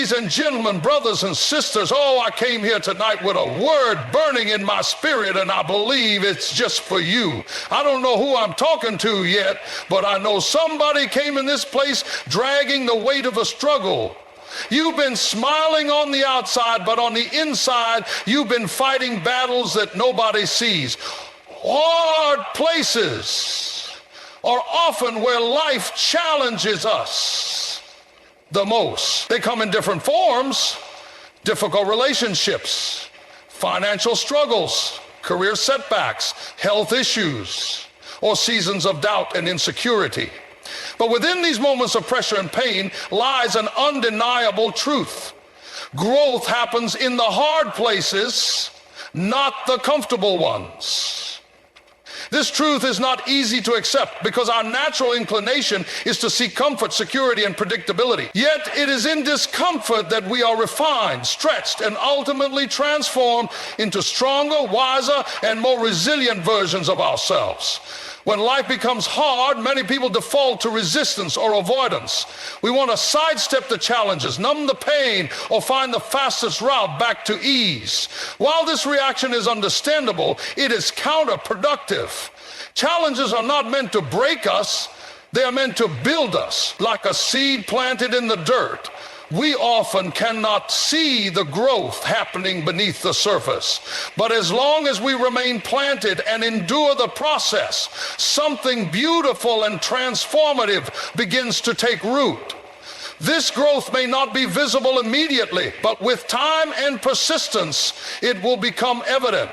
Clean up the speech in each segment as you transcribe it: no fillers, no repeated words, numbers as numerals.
Ladies and gentlemen, brothers and sisters, oh, I came here tonight with a word burning in my spirit, and I believe it's just for you. I don't know who I'm talking to yet, but I know somebody came in this place dragging the weight of a struggle. You've been smiling on the outside, but on the inside, you've been fighting battles that nobody sees. Hard places are often where life challenges us the most. They come in different forms: difficult relationships, financial struggles, career setbacks, health issues, or seasons of doubt and insecurity. But within these moments of pressure and pain lies an undeniable truth. Growth happens in the hard places, not the comfortable ones. This truth is not easy to accept because our natural inclination is to seek comfort, security, and predictability. Yet it is in discomfort that we are refined, stretched, and ultimately transformed into stronger, wiser, and more resilient versions of ourselves. When life becomes hard, many people default to resistance or avoidance. We want to sidestep the challenges, numb the pain, or find the fastest route back to ease. While this reaction is understandable, it is counterproductive. Challenges are not meant to break us, they are meant to build us. Like a seed planted in the dirt, we often cannot see the growth happening beneath the surface. But as long as we remain planted and endure the process, something beautiful and transformative begins to take root. This growth may not be visible immediately, but with time and persistence, it will become evident.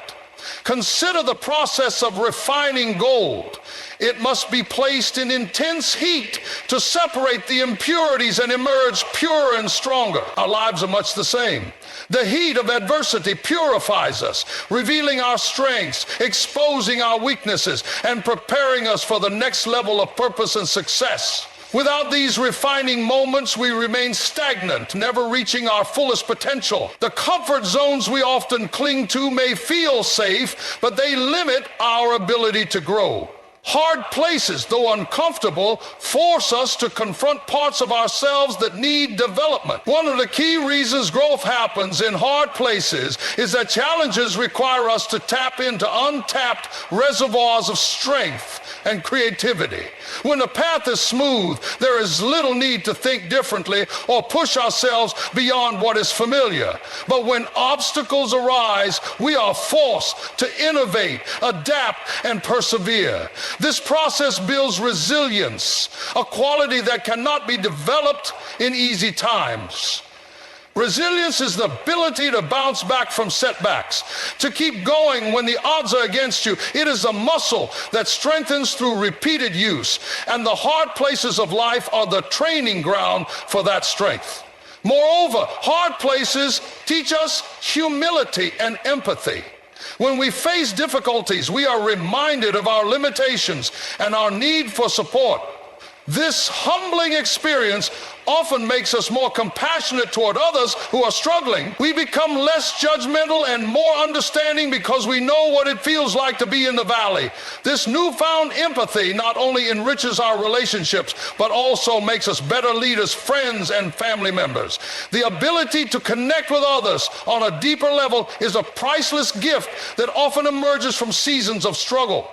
Consider the process of refining gold. It must be placed in intense heat to separate the impurities and emerge pure and stronger. Our lives are much the same. The heat of adversity purifies us, revealing our strengths, exposing our weaknesses, and preparing us for the next level of purpose and success. Without these refining moments, we remain stagnant, never reaching our fullest potential. The comfort zones we often cling to may feel safe, but they limit our ability to grow. Hard places, though uncomfortable, force us to confront parts of ourselves that need development. One of the key reasons growth happens in hard places is that challenges require us to tap into untapped reservoirs of strength and creativity. When the path is smooth, there is little need to think differently or push ourselves beyond what is familiar. But when obstacles arise, we are forced to innovate, adapt, and persevere. This process builds resilience, a quality that cannot be developed in easy times. Resilience is the ability to bounce back from setbacks, to keep going when the odds are against you. It is a muscle that strengthens through repeated use, and the hard places of life are the training ground for that strength. Moreover, hard places teach us humility and empathy. When we face difficulties, we are reminded of our limitations and our need for support. This humbling experience often makes us more compassionate toward others who are struggling. We become less judgmental and more understanding because we know what it feels like to be in the valley. This newfound empathy not only enriches our relationships, but also makes us better leaders, friends, and family members. The ability to connect with others on a deeper level is a priceless gift that often emerges from seasons of struggle.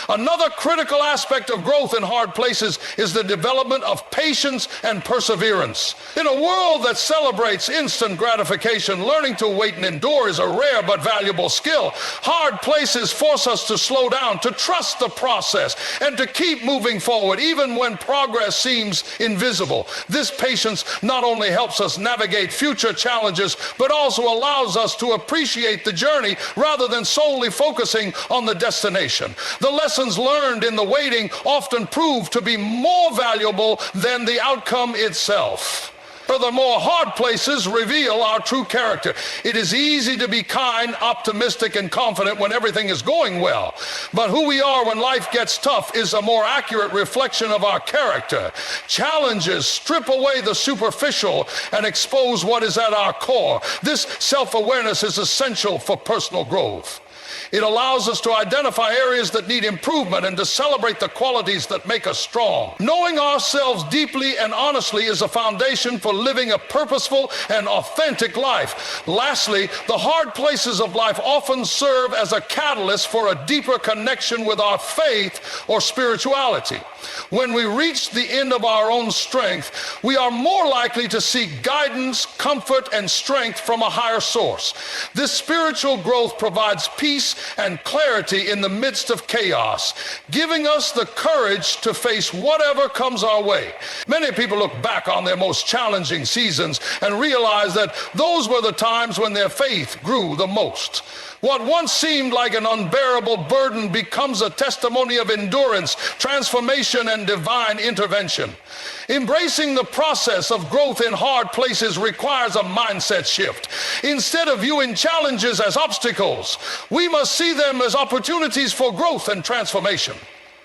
Another critical aspect of growth in hard places is the development of patience and perseverance. In a world that celebrates instant gratification, learning to wait and endure is a rare but valuable skill. Hard places force us to slow down, to trust the process, and to keep moving forward even when progress seems invisible. This patience not only helps us navigate future challenges, but also allows us to appreciate the journey rather than solely focusing on the destination. The lessons learned in the waiting often prove to be more valuable than the outcome itself. Furthermore, hard places reveal our true character. It is easy to be kind, optimistic, and confident when everything is going well. But who we are when life gets tough is a more accurate reflection of our character. Challenges strip away the superficial and expose what is at our core. This self-awareness is essential for personal growth. It allows us to identify areas that need improvement and to celebrate the qualities that make us strong. Knowing ourselves deeply and honestly is a foundation for living a purposeful and authentic life. Lastly, the hard places of life often serve as a catalyst for a deeper connection with our faith or spirituality. When we reach the end of our own strength, we are more likely to seek guidance, comfort, and strength from a higher source. This spiritual growth provides peace and clarity in the midst of chaos, giving us the courage to face whatever comes our way. Many people look back on their most challenging seasons and realize that those were the times when their faith grew the most. What once seemed like an unbearable burden becomes a testimony of endurance, transformation, and divine intervention. Embracing the process of growth in hard places requires a mindset shift. Instead of viewing challenges as obstacles, we must see them as opportunities for growth and transformation.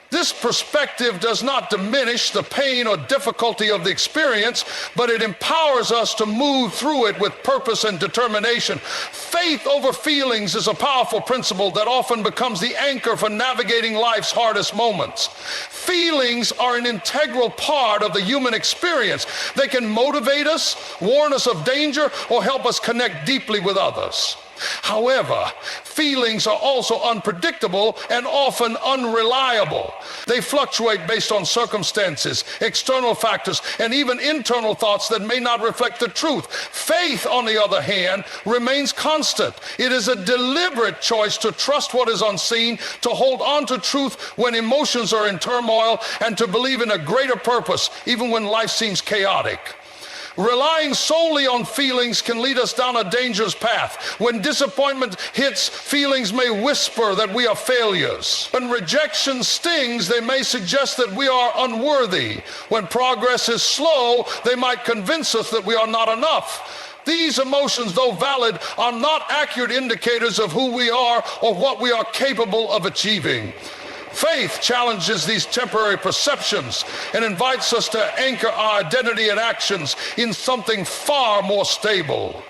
This perspective does not diminish the pain or difficulty of the experience, but it empowers us to move through it with purpose and determination. Faith over feelings is a powerful principle that often becomes the anchor for navigating life's hardest moments. Feelings are an integral part of the human experience. They can motivate us, warn us of danger, or help us connect deeply with others. However, feelings are also unpredictable and often unreliable. They fluctuate based on circumstances, external factors, and even internal thoughts that may not reflect the truth. Faith, on the other hand, remains constant. It is a deliberate choice to trust what is unseen, to hold on to truth when emotions are in turmoil, and to believe in a greater purpose even when life seems chaotic. Relying solely on feelings can lead us down a dangerous path. When disappointment hits, feelings may whisper that we are failures. When rejection stings, they may suggest that we are unworthy. When progress is slow, they might convince us that we are not enough. These emotions, though valid, are not accurate indicators of who we are or what we are capable of achieving. Faith challenges these temporary perceptions and invites us to anchor our identity and actions in something far more stable.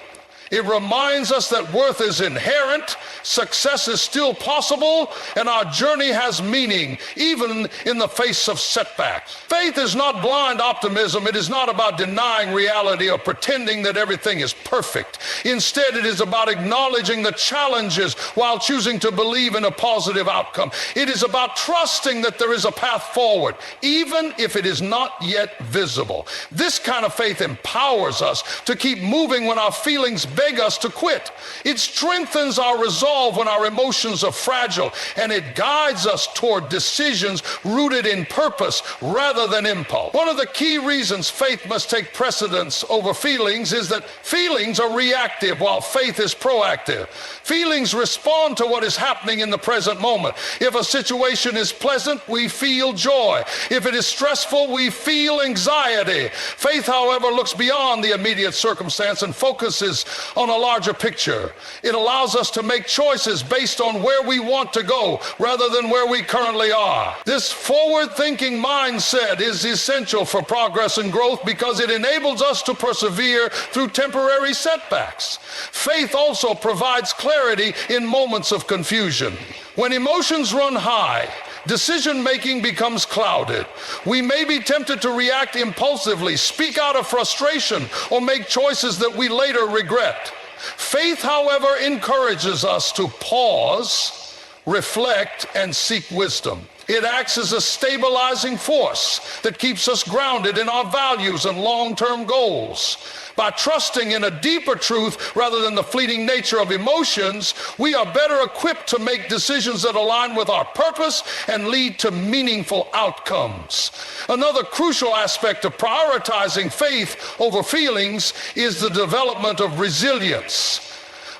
It reminds us that worth is inherent, success is still possible, and our journey has meaning, even in the face of setbacks. Faith is not blind optimism. It is not about denying reality or pretending that everything is perfect. Instead, it is about acknowledging the challenges while choosing to believe in a positive outcome. It is about trusting that there is a path forward, even if it is not yet visible. This kind of faith empowers us to keep moving when our feelings beg us to quit. It strengthens our resolve when our emotions are fragile, and it guides us toward decisions rooted in purpose rather than impulse. One of the key reasons faith must take precedence over feelings is that feelings are reactive while faith is proactive. Feelings respond to what is happening in the present moment. If a situation is pleasant, we feel joy. If it is stressful, we feel anxiety. Faith, however, looks beyond the immediate circumstance and focuses on a larger picture. It allows us to make choices based on where we want to go rather than where we currently are. This forward-thinking mindset is essential for progress and growth because it enables us to persevere through temporary setbacks. Faith also provides clarity in moments of confusion. When emotions run high, decision-making becomes clouded. We may be tempted to react impulsively, speak out of frustration, or make choices that we later regret. Faith, however, encourages us to pause, reflect, and seek wisdom. It acts as a stabilizing force that keeps us grounded in our values and long-term goals. By trusting in a deeper truth rather than the fleeting nature of emotions, we are better equipped to make decisions that align with our purpose and lead to meaningful outcomes. Another crucial aspect of prioritizing faith over feelings is the development of resilience.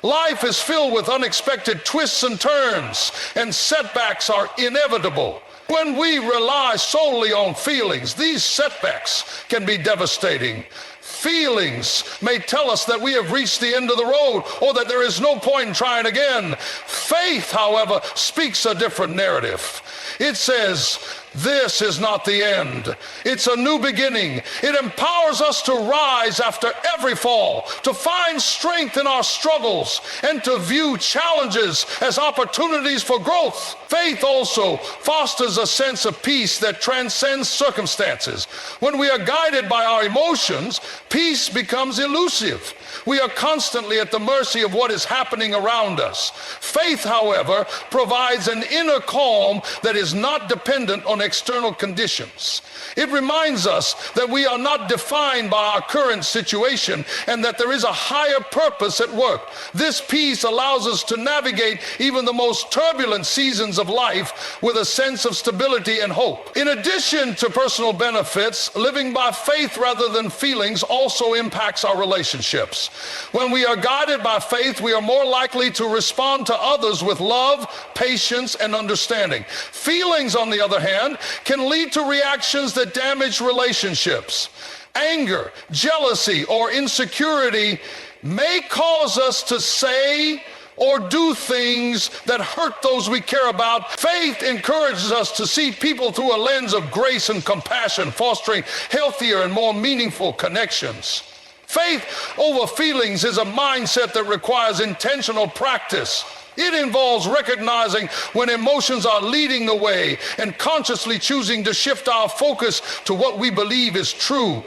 Life is filled with unexpected twists and turns, and setbacks are inevitable. When we rely solely on feelings, these setbacks can be devastating. Feelings may tell us that we have reached the end of the road or that there is no point in trying again. Faith, however, speaks a different narrative. It says, this is not the end. It's a new beginning. It empowers us to rise after every fall, to find strength in our struggles, and to view challenges as opportunities for growth. Faith also fosters a sense of peace that transcends circumstances. When we are guided by our emotions, peace becomes elusive. We are constantly at the mercy of what is happening around us. Faith, however, provides an inner calm that is not dependent on external conditions. It reminds us that we are not defined by our current situation and that there is a higher purpose at work. This peace allows us to navigate even the most turbulent seasons of life with a sense of stability and hope. In addition to personal benefits, living by faith rather than feelings also impacts our relationships. When we are guided by faith, we are more likely to respond to others with love, patience, and understanding. Feelings, on the other hand, can lead to reactions that damage relationships. Anger, jealousy, or insecurity may cause us to say or do things that hurt those we care about. Faith encourages us to see people through a lens of grace and compassion, fostering healthier and more meaningful connections. Faith over feelings is a mindset that requires intentional practice. It involves recognizing when emotions are leading the way and consciously choosing to shift our focus to what we believe is true.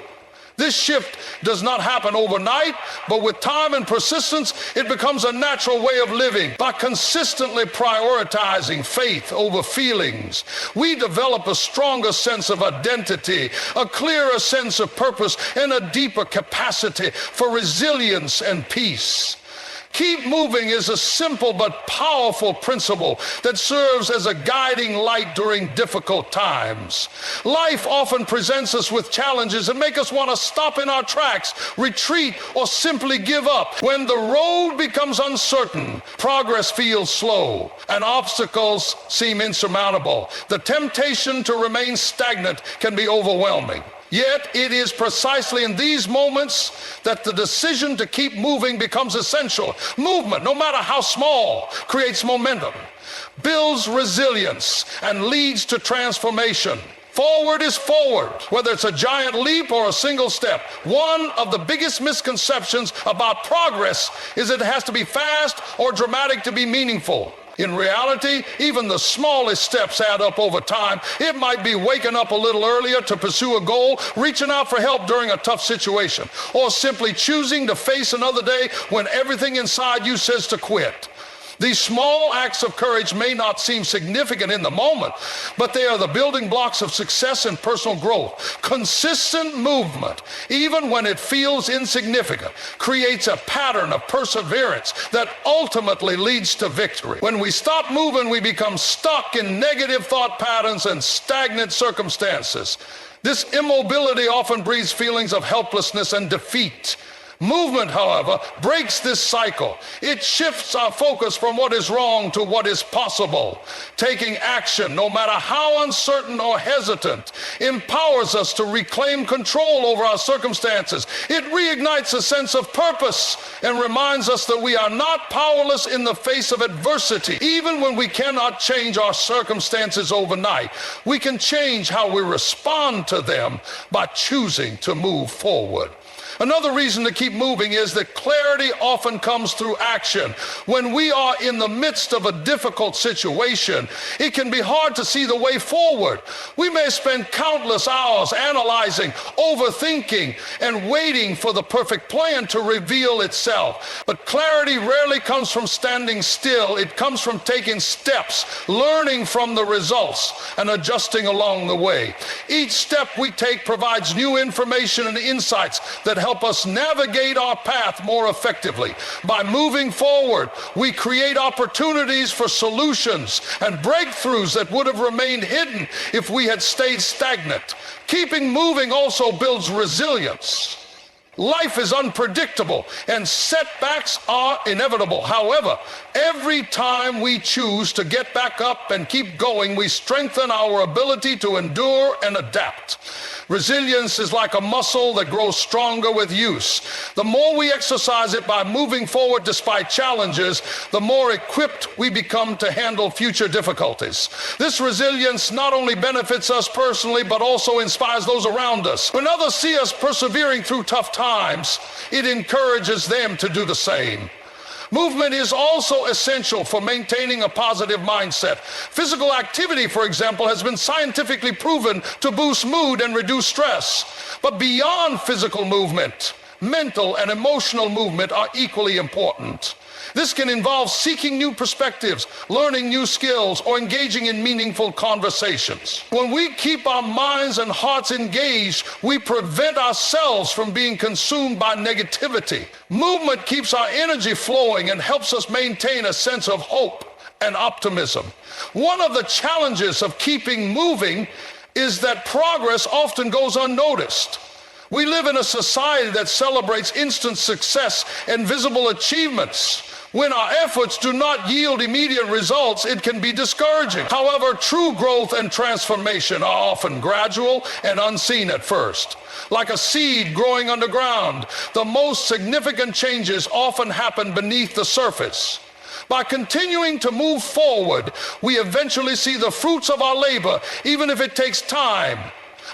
This shift does not happen overnight, but with time and persistence, it becomes a natural way of living. By consistently prioritizing faith over feelings, we develop a stronger sense of identity, a clearer sense of purpose, and a deeper capacity for resilience and peace. Keep moving is a simple but powerful principle that serves as a guiding light during difficult times. Life often presents us with challenges that make us want to stop in our tracks, retreat, or simply give up. When the road becomes uncertain, progress feels slow, and obstacles seem insurmountable. The temptation to remain stagnant can be overwhelming. Yet it is precisely in these moments that the decision to keep moving becomes essential. Movement, no matter how small, creates momentum, builds resilience, and leads to transformation. Forward is forward, whether it's a giant leap or a single step. One of the biggest misconceptions about progress is that it has to be fast or dramatic to be meaningful. In reality, even the smallest steps add up over time. It might be waking up a little earlier to pursue a goal, reaching out for help during a tough situation, or simply choosing to face another day when everything inside you says to quit. These small acts of courage may not seem significant in the moment, but they are the building blocks of success and personal growth. Consistent movement, even when it feels insignificant, creates a pattern of perseverance that ultimately leads to victory. When we stop moving, we become stuck in negative thought patterns and stagnant circumstances. This immobility often breeds feelings of helplessness and defeat. Movement, however, breaks this cycle. It shifts our focus from what is wrong to what is possible. Taking action, no matter how uncertain or hesitant, empowers us to reclaim control over our circumstances. It reignites a sense of purpose and reminds us that we are not powerless in the face of adversity. Even when we cannot change our circumstances overnight, we can change how we respond to them by choosing to move forward. Another reason to keep moving is that clarity often comes through action. When we are in the midst of a difficult situation, it can be hard to see the way forward. We may spend countless hours analyzing, overthinking, and waiting for the perfect plan to reveal itself. But clarity rarely comes from standing still. It comes from taking steps, learning from the results, and adjusting along the way. Each step we take provides new information and insights that help us navigate our path more effectively. By moving forward, we create opportunities for solutions and breakthroughs that would have remained hidden if we had stayed stagnant. Keeping moving also builds resilience. Life is unpredictable and setbacks are inevitable. However, every time we choose to get back up and keep going, we strengthen our ability to endure and adapt. Resilience is like a muscle that grows stronger with use. The more we exercise it by moving forward despite challenges, the more equipped we become to handle future difficulties. This resilience not only benefits us personally, but also inspires those around us. When others see us persevering through tough times, it encourages them to do the same. Movement is also essential for maintaining a positive mindset. Physical activity, for example, has been scientifically proven to boost mood and reduce stress. But beyond physical movement, mental and emotional movement are equally important. This can involve seeking new perspectives, learning new skills, or engaging in meaningful conversations. When we keep our minds and hearts engaged, we prevent ourselves from being consumed by negativity. Movement keeps our energy flowing and helps us maintain a sense of hope and optimism. One of the challenges of keeping moving is that progress often goes unnoticed. We live in a society that celebrates instant success and visible achievements. When our efforts do not yield immediate results, it can be discouraging. However, true growth and transformation are often gradual and unseen at first. Like a seed growing underground, the most significant changes often happen beneath the surface. By continuing to move forward, we eventually see the fruits of our labor, even if it takes time.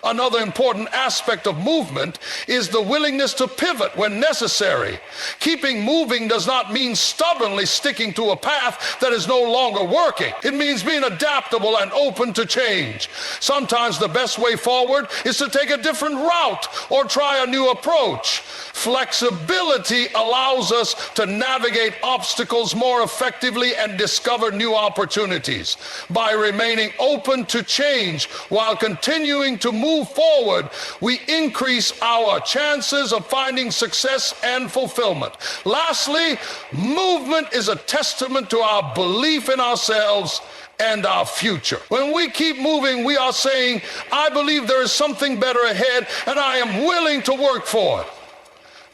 Another important aspect of movement is the willingness to pivot when necessary. Keeping moving does not mean stubbornly sticking to a path that is no longer working. It means being adaptable and open to change. Sometimes the best way forward is to take a different route or try a new approach. Flexibility allows us to navigate obstacles more effectively and discover new opportunities. By remaining open to change while continuing to move forward, we increase our chances of finding success and fulfillment. Lastly, movement is a testament to our belief in ourselves and our future. When we keep moving, we are saying, I believe there is something better ahead and I am willing to work for it.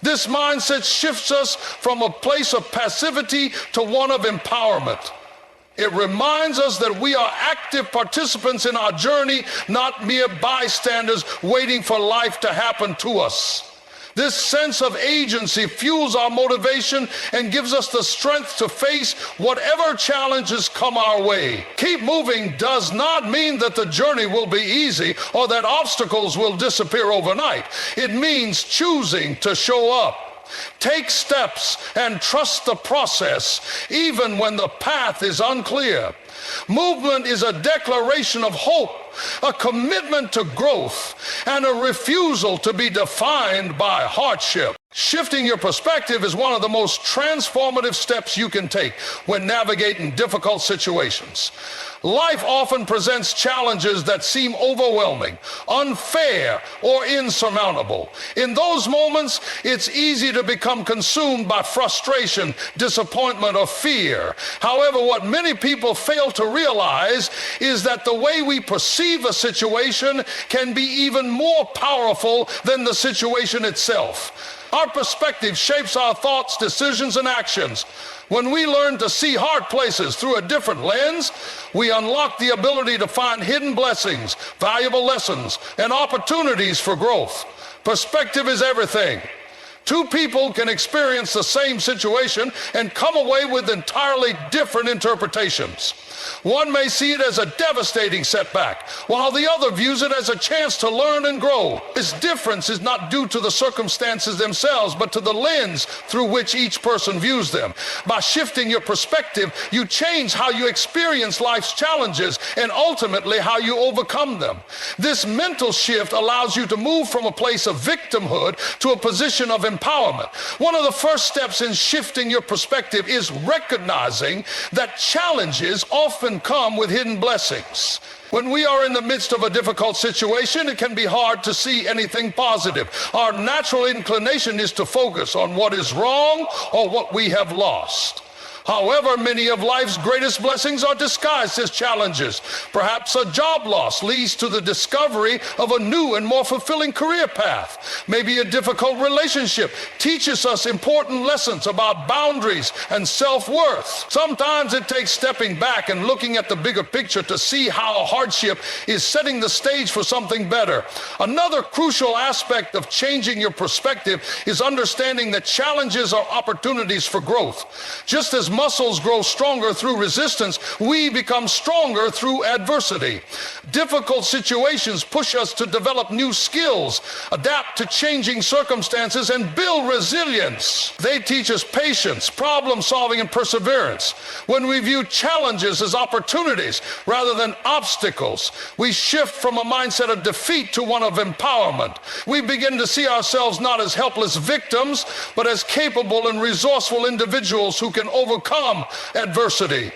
This mindset shifts us from a place of passivity to one of empowerment. It reminds us that we are active participants in our journey, not mere bystanders waiting for life to happen to us. This sense of agency fuels our motivation and gives us the strength to face whatever challenges come our way. Keep moving does not mean that the journey will be easy or that obstacles will disappear overnight. It means choosing to show up. Take steps and trust the process, even when the path is unclear. Movement is a declaration of hope, a commitment to growth, and a refusal to be defined by hardship. Shifting your perspective is one of the most transformative steps you can take when navigating difficult situations. Life often presents challenges that seem overwhelming, unfair, or insurmountable. In those moments, it's easy to become consumed by frustration, disappointment, or fear. However, what many people fail to realize is that the way we perceive a situation can be even more powerful than the situation itself. Our perspective shapes our thoughts, decisions, and actions. When we learn to see hard places through a different lens, we unlock the ability to find hidden blessings, valuable lessons, and opportunities for growth. Perspective is everything. Two people can experience the same situation and come away with entirely different interpretations. One may see it as a devastating setback, while the other views it as a chance to learn and grow. This difference is not due to the circumstances themselves, but to the lens through which each person views them. By shifting your perspective, you change how you experience life's challenges and ultimately how you overcome them. This mental shift allows you to move from a place of victimhood to a position of empowerment. One of the first steps in shifting your perspective is recognizing that challenges often come with hidden blessings. When we are in the midst of a difficult situation, it can be hard to see anything positive. Our natural inclination is to focus on what is wrong or what we have lost. However, many of life's greatest blessings are disguised as challenges. Perhaps a job loss leads to the discovery of a new and more fulfilling career path. Maybe a difficult relationship teaches us important lessons about boundaries and self-worth. Sometimes it takes stepping back and looking at the bigger picture to see how hardship is setting the stage for something better. Another crucial aspect of changing your perspective is understanding that challenges are opportunities for growth. Just as muscles grow stronger through resistance, we become stronger through adversity. Difficult situations push us to develop new skills, adapt to changing circumstances, and build resilience. They teach us patience, problem solving, and perseverance. When we view challenges as opportunities rather than obstacles, we shift from a mindset of defeat to one of empowerment. We begin to see ourselves not as helpless victims, but as capable and resourceful individuals who can overcome adversity.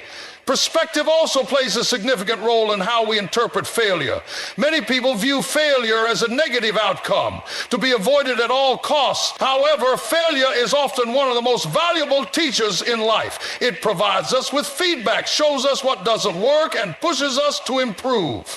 Perspective also plays a significant role in how we interpret failure. Many people view failure as a negative outcome, to be avoided at all costs. However, failure is often one of the most valuable teachers in life. It provides us with feedback, shows us what doesn't work, and pushes us to improve.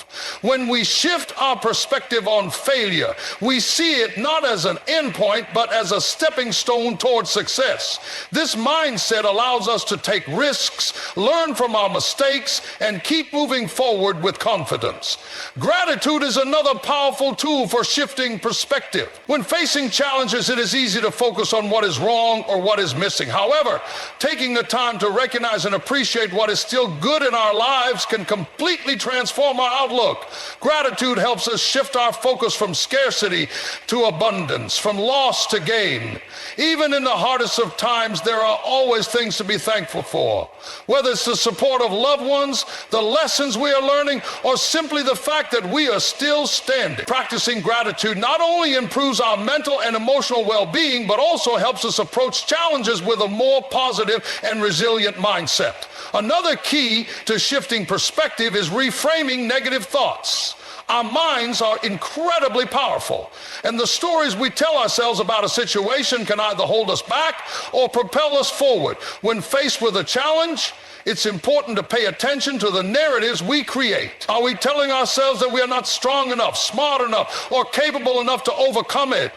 When we shift our perspective on failure, we see it not as an endpoint, but as a stepping stone towards success. This mindset allows us to take risks, learn from our mistakes, and keep moving forward with confidence. Gratitude is another powerful tool for shifting perspective. When facing challenges, it is easy to focus on what is wrong or what is missing. However, taking the time to recognize and appreciate what is still good in our lives can completely transform our outlook. Gratitude helps us shift our focus from scarcity to abundance, from loss to gain. Even in the hardest of times, there are always things to be thankful for. Whether it's the support of loved ones, the lessons we are learning, or simply the fact that we are still standing. Practicing gratitude not only improves our mental and emotional well-being, but also helps us approach challenges with a more positive and resilient mindset. Another key to shifting perspective is reframing negative thoughts. Our minds are incredibly powerful, and the stories we tell ourselves about a situation can either hold us back or propel us forward. When faced with a challenge, it's important to pay attention to the narratives we create. Are we telling ourselves that we are not strong enough, smart enough, or capable enough to overcome it?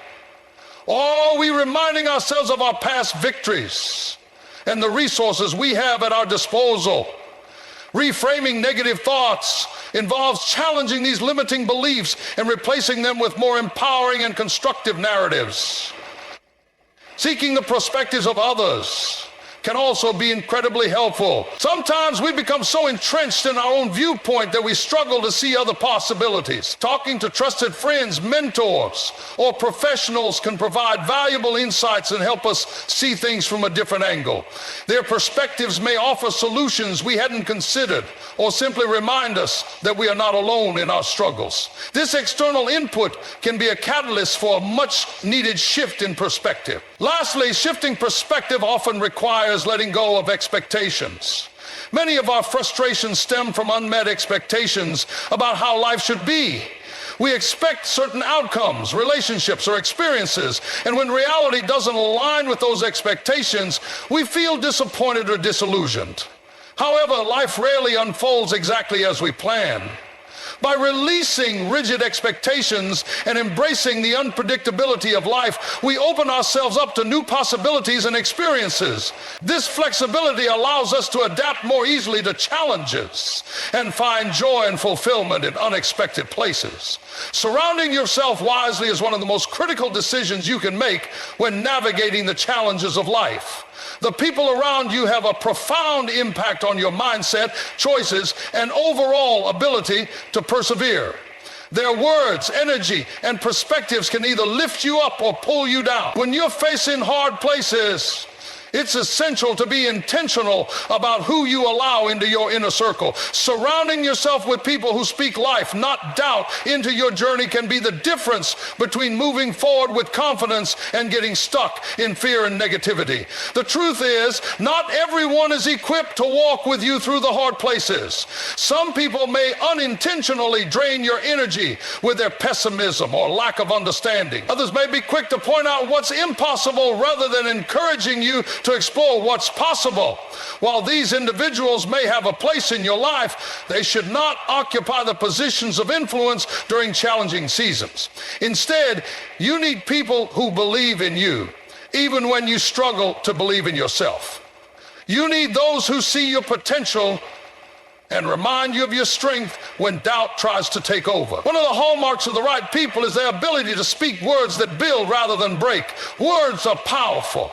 Or are we reminding ourselves of our past victories and the resources we have at our disposal? Reframing negative thoughts involves challenging these limiting beliefs and replacing them with more empowering and constructive narratives. Seeking the perspectives of others can also be incredibly helpful. Sometimes we become so entrenched in our own viewpoint that we struggle to see other possibilities. Talking to trusted friends, mentors, or professionals can provide valuable insights and help us see things from a different angle. Their perspectives may offer solutions we hadn't considered, or simply remind us that we are not alone in our struggles. This external input can be a catalyst for a much-needed shift in perspective. Lastly, shifting perspective often requires letting go of expectations. Many of our frustrations stem from unmet expectations about how life should be. We expect certain outcomes, relationships, or experiences, and when reality doesn't align with those expectations, we feel disappointed or disillusioned. However, life rarely unfolds exactly as we plan. By releasing rigid expectations and embracing the unpredictability of life, we open ourselves up to new possibilities and experiences. This flexibility allows us to adapt more easily to challenges and find joy and fulfillment in unexpected places. Surrounding yourself wisely is one of the most critical decisions you can make when navigating the challenges of life. The people around you have a profound impact on your mindset, choices, and overall ability to persevere. Their words, energy, and perspectives can either lift you up or pull you down. When you're facing hard places, it's essential to be intentional about who you allow into your inner circle. Surrounding yourself with people who speak life, not doubt, into your journey can be the difference between moving forward with confidence and getting stuck in fear and negativity. The truth is, not everyone is equipped to walk with you through the hard places. Some people may unintentionally drain your energy with their pessimism or lack of understanding. Others may be quick to point out what's impossible rather than encouraging you to explore what's possible. While these individuals may have a place in your life, they should not occupy the positions of influence during challenging seasons. Instead, you need people who believe in you, even when you struggle to believe in yourself. You need those who see your potential and remind you of your strength when doubt tries to take over. One of the hallmarks of the right people is their ability to speak words that build rather than break. Words are powerful.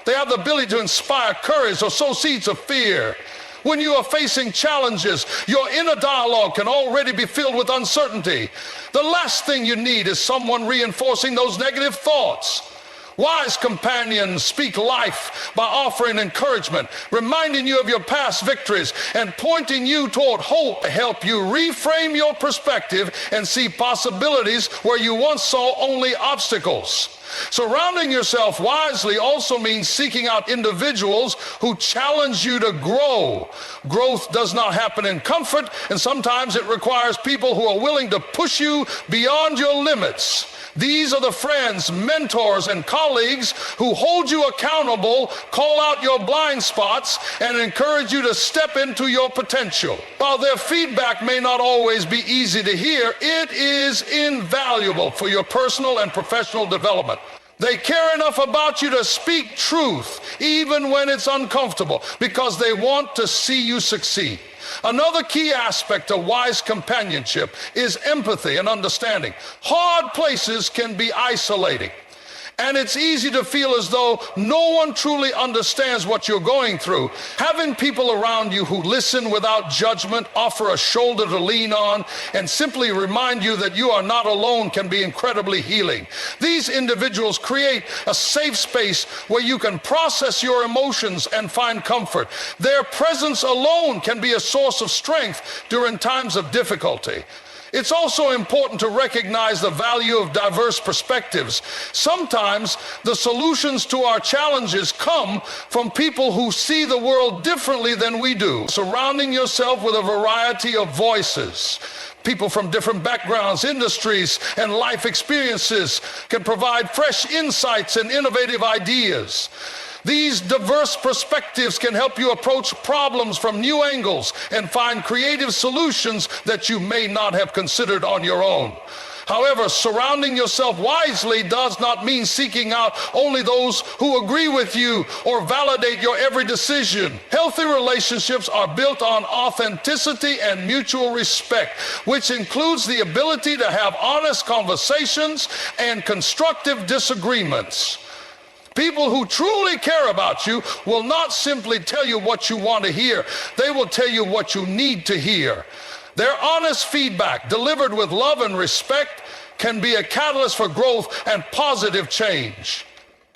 They have the ability to inspire courage or sow seeds of fear. When you are facing challenges, your inner dialogue can already be filled with uncertainty. The last thing you need is someone reinforcing those negative thoughts. Wise companions speak life by offering encouragement, reminding you of your past victories, and pointing you toward hope to help you reframe your perspective and see possibilities where you once saw only obstacles. Surrounding yourself wisely also means seeking out individuals who challenge you to grow. Growth does not happen in comfort, and sometimes it requires people who are willing to push you beyond your limits. These are the friends, mentors, and colleagues who hold you accountable, call out your blind spots, and encourage you to step into your potential. While their feedback may not always be easy to hear, it is invaluable for your personal and professional development. They care enough about you to speak truth, even when it's uncomfortable, because they want to see you succeed. Another key aspect of wise companionship is empathy and understanding. Hard places can be isolating, and it's easy to feel as though no one truly understands what you're going through. Having people around you who listen without judgment, offer a shoulder to lean on, and simply remind you that you are not alone can be incredibly healing. These individuals create a safe space where you can process your emotions and find comfort. Their presence alone can be a source of strength during times of difficulty. It's also important to recognize the value of diverse perspectives. Sometimes the solutions to our challenges come from people who see the world differently than we do. Surrounding yourself with a variety of voices, people from different backgrounds, industries, and life experiences can provide fresh insights and innovative ideas. These diverse perspectives can help you approach problems from new angles and find creative solutions that you may not have considered on your own. However, surrounding yourself wisely does not mean seeking out only those who agree with you or validate your every decision. Healthy relationships are built on authenticity and mutual respect, which includes the ability to have honest conversations and constructive disagreements. People who truly care about you will not simply tell you what you want to hear. They will tell you what you need to hear. Their honest feedback, delivered with love and respect, can be a catalyst for growth and positive change.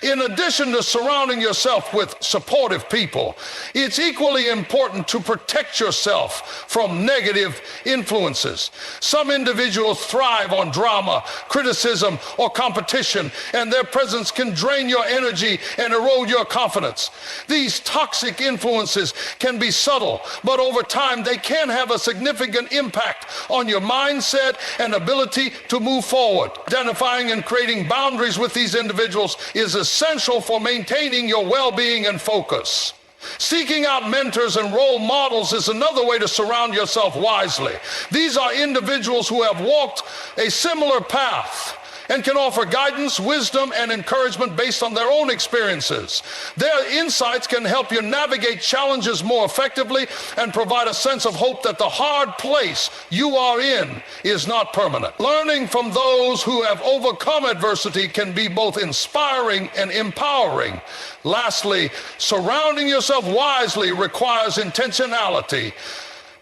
In addition to surrounding yourself with supportive people, it's equally important to protect yourself from negative influences. Some individuals thrive on drama, criticism, or competition, and their presence can drain your energy and erode your confidence. These toxic influences can be subtle, but over time they can have a significant impact on your mindset and ability to move forward. Identifying and creating boundaries with these individuals is essential for maintaining your well-being and focus. Seeking out mentors and role models is another way to surround yourself wisely. These are individuals who have walked a similar path and can offer guidance, wisdom, and encouragement based on their own experiences. Their insights can help you navigate challenges more effectively and provide a sense of hope that the hard place you are in is not permanent. Learning from those who have overcome adversity can be both inspiring and empowering. Lastly, surrounding yourself wisely requires intentionality.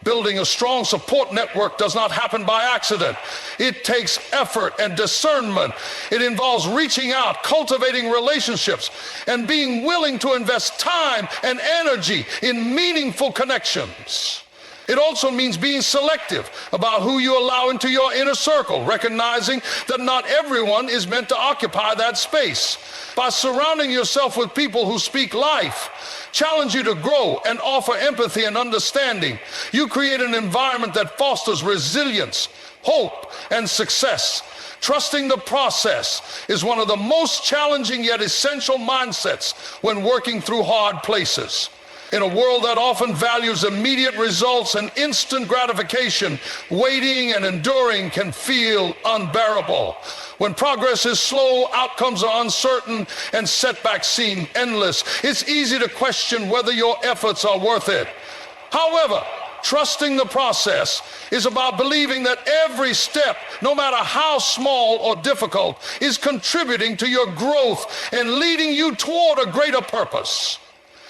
Building a strong support network does not happen by accident. It takes effort and discernment. It involves reaching out, cultivating relationships, and being willing to invest time and energy in meaningful connections. It also means being selective about who you allow into your inner circle, recognizing that not everyone is meant to occupy that space. By surrounding yourself with people who speak life, challenge you to grow, and offer empathy and understanding, you create an environment that fosters resilience, hope, and success. Trusting the process is one of the most challenging yet essential mindsets when working through hard places. In a world that often values immediate results and instant gratification, waiting and enduring can feel unbearable. When progress is slow, outcomes are uncertain, and setbacks seem endless. It's easy to question whether your efforts are worth it. However, trusting the process is about believing that every step, no matter how small or difficult, is contributing to your growth and leading you toward a greater purpose.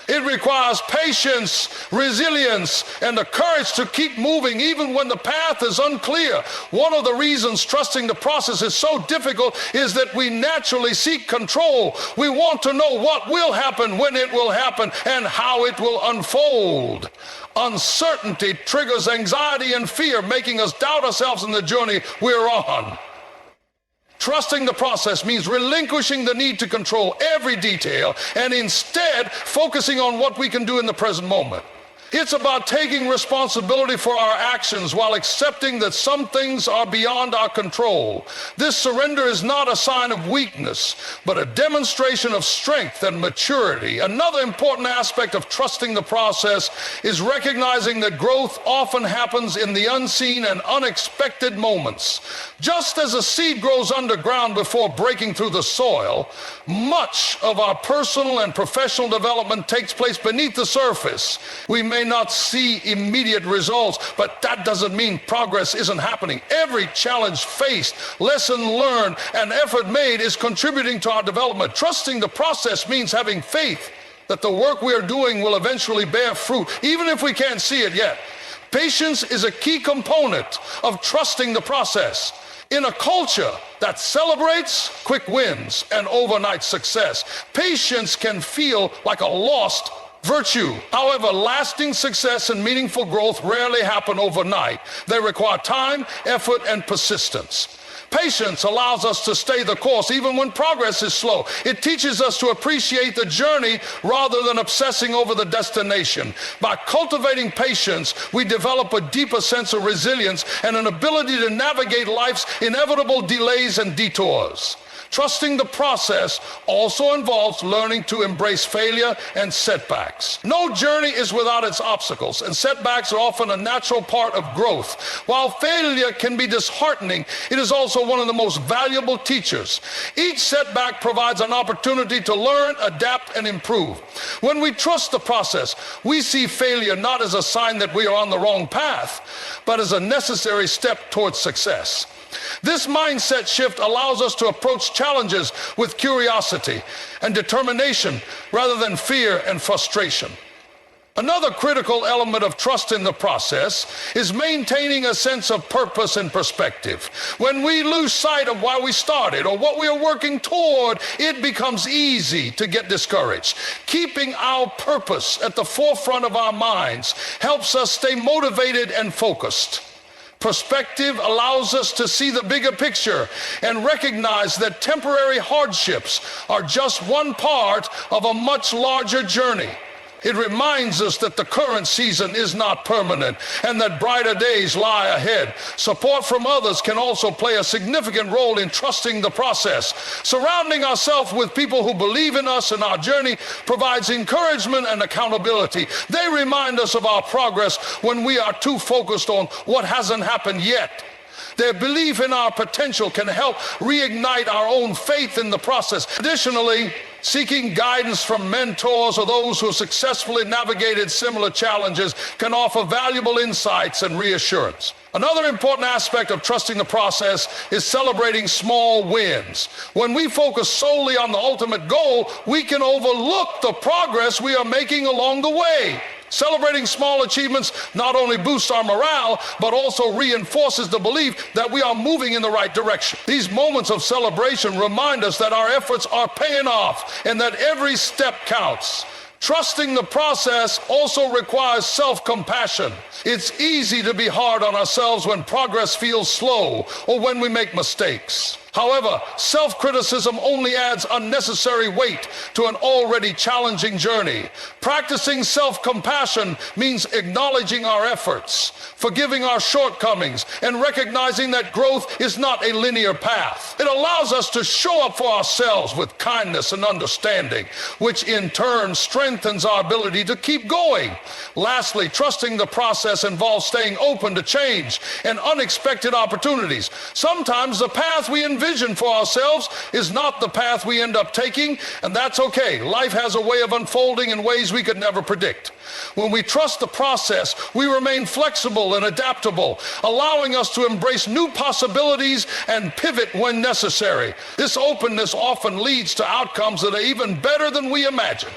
It requires patience, resilience, and the courage to keep moving even when the path is unclear. One of the reasons trusting the process is so difficult is that we naturally seek control. We want to know what will happen, when it will happen, and how it will unfold. Uncertainty triggers anxiety and fear, making us doubt ourselves in the journey we're on. Trusting the process means relinquishing the need to control every detail and instead focusing on what we can do in the present moment. It's about taking responsibility for our actions while accepting that some things are beyond our control. This surrender is not a sign of weakness, but a demonstration of strength and maturity. Another important aspect of trusting the process is recognizing that growth often happens in the unseen and unexpected moments. Just as a seed grows underground before breaking through the soil, much of our personal and professional development takes place beneath the surface. We may not see immediate results, but that doesn't mean progress isn't happening. Every challenge faced, lesson learned, and effort made is contributing to our development. Trusting the process means having faith that the work we are doing will eventually bear fruit, even if we can't see it yet. Patience is a key component of trusting the process. In a culture that celebrates quick wins and overnight success, patience can feel like a lost virtue. However, lasting success and meaningful growth rarely happen overnight. They require time, effort, and persistence. Patience allows us to stay the course even when progress is slow. It teaches us to appreciate the journey rather than obsessing over the destination. By cultivating patience, we develop a deeper sense of resilience and an ability to navigate life's inevitable delays and detours. Trusting the process also involves learning to embrace failure and setbacks. No journey is without its obstacles, and setbacks are often a natural part of growth. While failure can be disheartening, it is also one of the most valuable teachers. Each setback provides an opportunity to learn, adapt, and improve. When we trust the process, we see failure not as a sign that we are on the wrong path, but as a necessary step towards success. This mindset shift allows us to approach challenges with curiosity and determination rather than fear and frustration. Another critical element of trust in the process is maintaining a sense of purpose and perspective. When we lose sight of why we started or what we are working toward, it becomes easy to get discouraged. Keeping our purpose at the forefront of our minds helps us stay motivated and focused. Perspective allows us to see the bigger picture and recognize that temporary hardships are just one part of a much larger journey. It reminds us that the current season is not permanent and that brighter days lie ahead. Support from others can also play a significant role in trusting the process. Surrounding ourselves with people who believe in us and our journey provides encouragement and accountability. They remind us of our progress when we are too focused on what hasn't happened yet. Their belief in our potential can help reignite our own faith in the process. Additionally, seeking guidance from mentors or those who successfully navigated similar challenges can offer valuable insights and reassurance. Another important aspect of trusting the process is celebrating small wins. When we focus solely on the ultimate goal, we can overlook the progress we are making along the way. Celebrating small achievements not only boosts our morale, but also reinforces the belief that we are moving in the right direction. These moments of celebration remind us that our efforts are paying off and that every step counts. Trusting the process also requires self-compassion. It's easy to be hard on ourselves when progress feels slow or when we make mistakes. However, self-criticism only adds unnecessary weight to an already challenging journey. Practicing self-compassion means acknowledging our efforts, forgiving our shortcomings, and recognizing that growth is not a linear path. It allows us to show up for ourselves with kindness and understanding, which in turn strengthens our ability to keep going. Lastly, trusting the process involves staying open to change and unexpected opportunities. Sometimes the path we envision for ourselves is not the path we end up taking, and that's okay. Life has a way of unfolding in ways we could never predict. When we trust the process, we remain flexible and adaptable, allowing us to embrace new possibilities and pivot when necessary. This openness often leads to outcomes that are even better than we imagined.